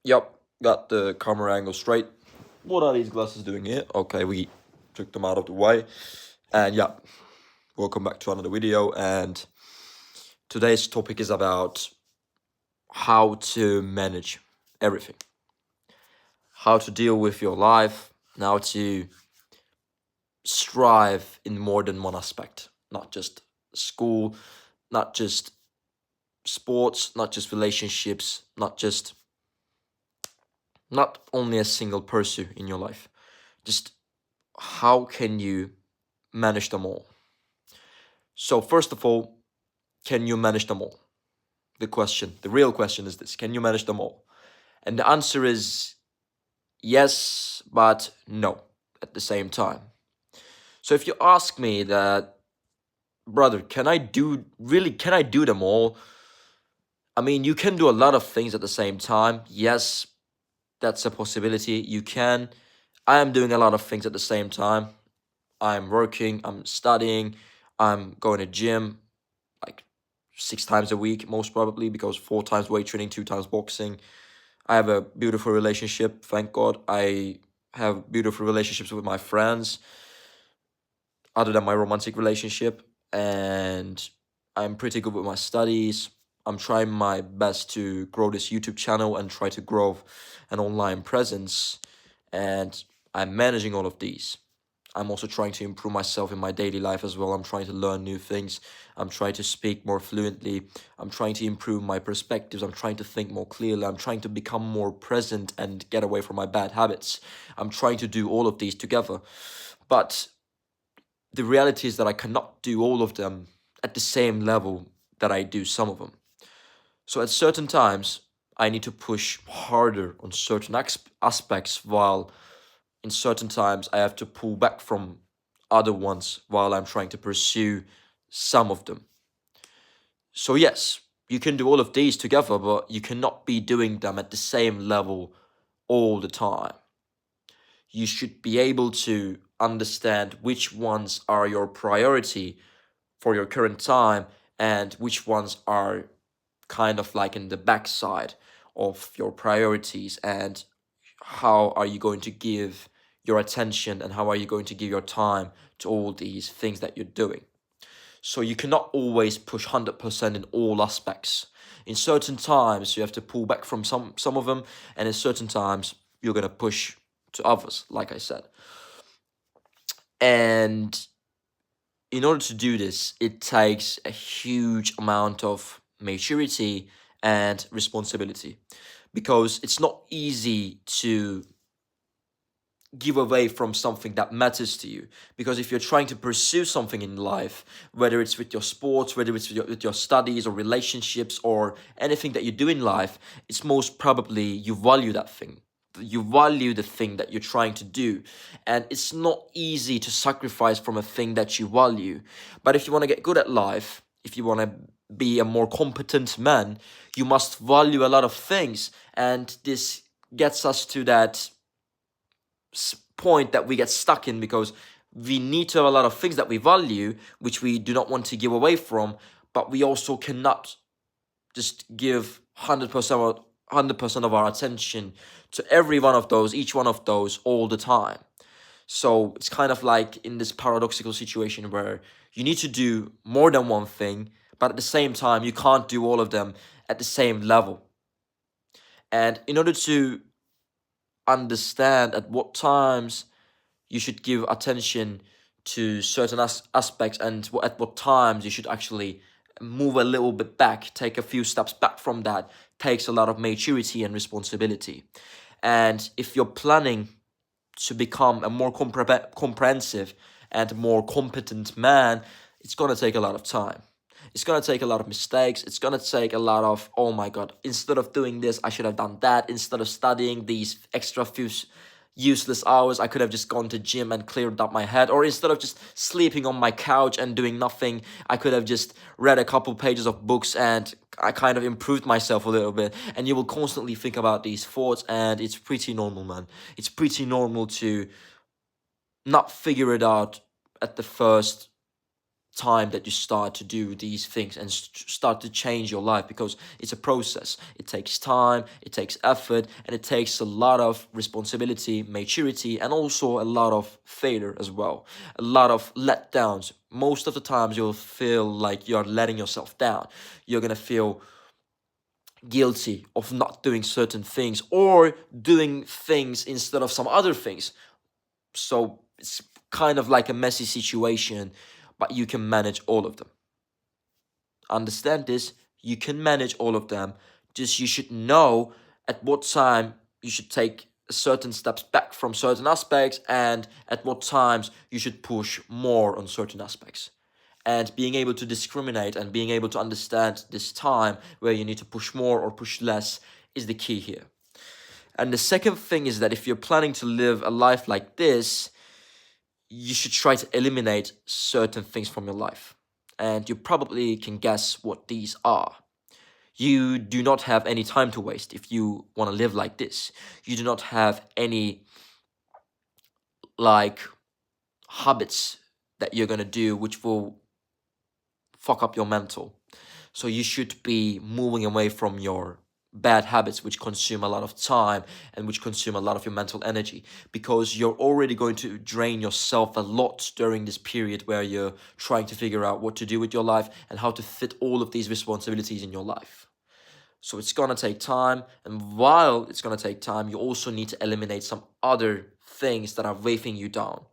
Yep, got the camera angle straight. What are these glasses doing here? Okay, we took them out of the way. And yeah, welcome back to another video. And today's topic is about how to manage everything, how to deal with your life, and how to strive in more than one aspect, not just school, not just sports, not just relationships, not only a single pursuit in your life. Just how can you manage them all? So first of all, can you manage them all? The real question is this: can you manage them all? And the answer is yes, but no at the same time. So if you ask me that, brother, can I do them all? I mean, you can do a lot of things at the same time. Yes, that's a possibility. You can. I am doing a lot of things at the same time. I'm working, I'm studying, I'm going to gym like 6 times a week, most probably, because 4 times weight training, 2 times boxing. I have a beautiful relationship, thank God. I have beautiful relationships with my friends, other than my romantic relationship, and I'm pretty good with my studies. I'm trying my best to grow this YouTube channel and try to grow an online presence, and I'm managing all of these. I'm also trying to improve myself in my daily life as well. I'm trying to learn new things. I'm trying to speak more fluently. I'm trying to improve my perspectives. I'm trying to think more clearly. I'm trying to become more present and get away from my bad habits. I'm trying to do all of these together. But the reality is that I cannot do all of them at the same level that I do some of them. So at certain times, I need to push harder on certain aspects, while in certain times I have to pull back from other ones while I'm trying to pursue some of them. So yes, you can do all of these together, but you cannot be doing them at the same level all the time. You should be able to understand which ones are your priority for your current time and which ones are kind of like in the backside of your priorities, and how are you going to give your attention and how are you going to give your time to all these things that you're doing. So you cannot always push 100% in all aspects. In certain times you have to pull back from some of them, and in certain times you're going to push to others, like I said. And in order to do this, it takes a huge amount of maturity and responsibility, because it's not easy to give away from something that matters to you. Because if you're trying to pursue something in life, whether it's with your sports, whether it's with your studies or relationships or anything that you do in life, it's most probably you value that thing. You value the thing that you're trying to do, and it's not easy to sacrifice from a thing that you value. But if you want to get good at life, if you want to be a more competent man, you must value a lot of things. And this gets us to that point that we get stuck in, because we need to have a lot of things that we value, which we do not want to give away from, but we also cannot just give 100% of our attention to every one of those, each one of those, all the time. So it's kind of like in this paradoxical situation where you need to do more than one thing, but at the same time you can't do all of them at the same level. And in order to understand at what times you should give attention to certain aspects, and at what times you should actually move a little bit back, take a few steps back from that, takes a lot of maturity and responsibility. And if you're planning to become a more comprehensive and more competent man, it's going to take a lot of time. It's going to take a lot of mistakes. It's going to take a lot of, oh my God, instead of doing this, I should have done that. Instead of studying these extra few useless hours, I could have just gone to gym and cleared up my head. Or instead of just sleeping on my couch and doing nothing, I could have just read a couple pages of books and I kind of improved myself a little bit. And you will constantly think about these thoughts, and it's pretty normal, man. It's pretty normal to not figure it out at the first time that you start to do these things and start to change your life, because it's a process. It takes time, it takes effort, and it takes a lot of responsibility, maturity, and also a lot of failure as well, a lot of letdowns. Most of the times you'll feel like you're letting yourself down. You're gonna feel guilty of not doing certain things or doing things instead of some other things. So it's kind of like a messy situation, but you can manage all of them. Understand this, you can manage all of them. Just you should know at what time you should take certain steps back from certain aspects, and at what times you should push more on certain aspects. And being able to discriminate and being able to understand this time where you need to push more or push less is the key here. And the second thing is that if you're planning to live a life like this, you should try to eliminate certain things from your life. And you probably can guess what these are. You do not have any time to waste if you want to live like this. You do not have any like habits that you're going to do which will fuck up your mental. So you should be moving away from your bad habits which consume a lot of time and which consume a lot of your mental energy, because you're already going to drain yourself a lot during this period where you're trying to figure out what to do with your life and how to fit all of these responsibilities in your life. So it's gonna take time, and while it's gonna take time, you also need to eliminate some other things that are weighing you down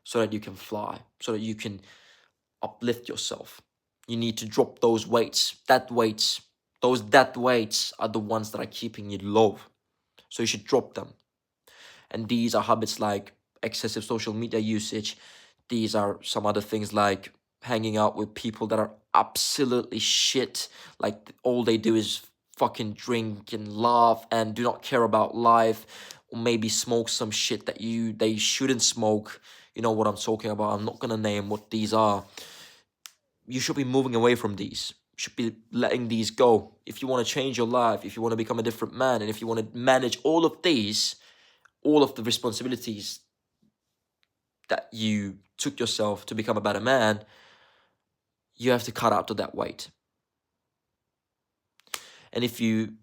so that you can fly, so that you can uplift yourself. You need to drop those weights, those dead weights are the ones that are keeping you low. So you should drop them. And these are habits like excessive social media usage. These are some other things like hanging out with people that are absolutely shit. Like all they do is fucking drink and laugh and do not care about life, or maybe smoke some shit that they shouldn't smoke. You know what I'm talking about. I'm not gonna name what these are. You should be moving away from these. You should be letting these go. If you want to change your life, if you want to become a different man, and if you want to manage all of these, all of the responsibilities that you took yourself to become a better man, you have to cut out to that weight. And if you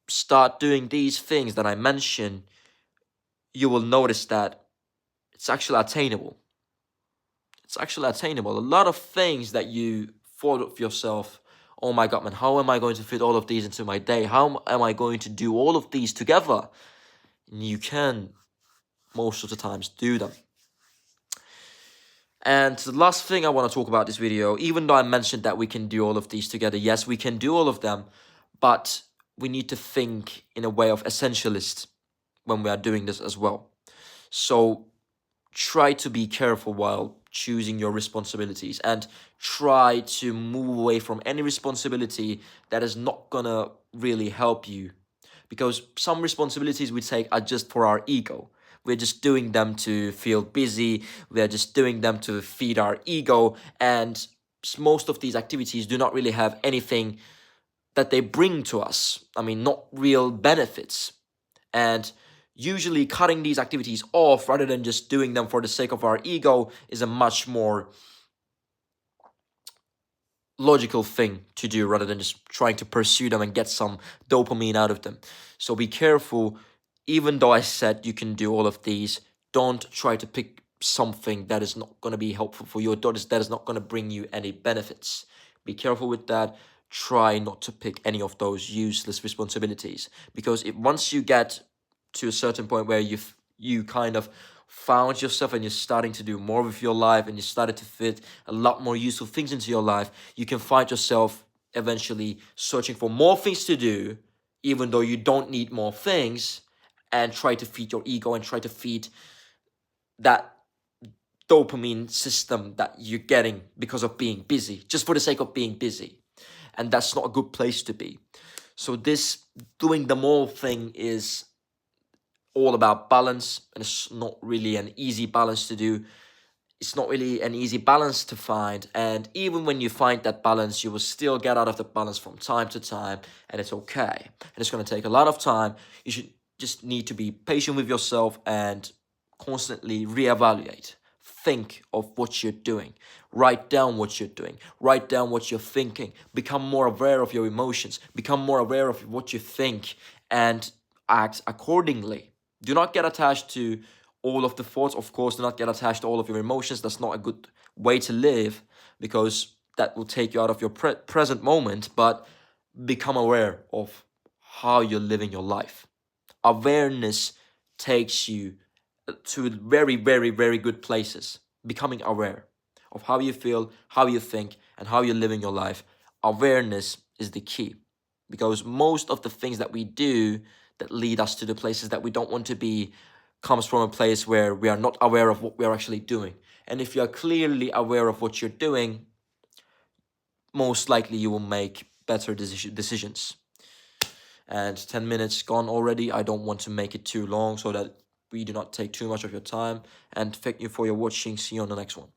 start doing these things that I mentioned, you will notice that it's actually attainable. It's actually attainable. A lot of things that you thought of yourself, oh my God, man, how am I going to fit all of these into my day? How am I going to do all of these together? And you can, most of the times, do them. And the last thing I want to talk about this video, even though I mentioned that we can do all of these together, yes, we can do all of them, but we need to think in a way of essentialist when we are doing this as well. So try to be careful while choosing your responsibilities, and try to move away from any responsibility that is not gonna really help you, because some responsibilities we take are just for our ego. We're just doing them to feel busy, we're just doing them to feed our ego, and most of these activities do not really have anything that they bring to us. I mean, not real benefits. And usually cutting these activities off rather than just doing them for the sake of our ego is a much more logical thing to do, rather than just trying to pursue them and get some dopamine out of them. So be careful. Even though I said you can do all of these, don't try to pick something that is not going to be helpful for you, or that is not going to bring you any benefits. Be careful with that. Try not to pick any of those useless responsibilities, because once you get to a certain point where you kind of found yourself and you're starting to do more with your life, and you started to fit a lot more useful things into your life, you can find yourself eventually searching for more things to do, even though you don't need more things, and try to feed your ego and try to feed that dopamine system that you're getting because of being busy, just for the sake of being busy. And that's not a good place to be. So this doing them all thing is all about balance, and it's not really an easy balance to do. It's not really an easy balance to find, and even when you find that balance, you will still get out of the balance from time to time, and it's okay. And it's going to take a lot of time. You should just need to be patient with yourself and constantly reevaluate. think of what you're doing. Write down what you're doing. Write down what you're thinking. Become more aware of your emotions. Become more aware of what you think and act accordingly. Do not get attached to all of the thoughts. Of course, do not get attached to all of your emotions. That's not a good way to live, because that will take you out of your present moment. But become aware of how you're living your life. Awareness takes you to very, very, very good places. Becoming aware of how you feel, how you think, and how you're living your life. Awareness is the key, because most of the things that we do that lead us to the places that we don't want to be comes from a place where we are not aware of what we are actually doing. And if you are clearly aware of what you're doing, most likely you will make better decisions. And 10 minutes gone already. I don't want to make it too long so that we do not take too much of your time. And thank you for your watching. See you on the next one.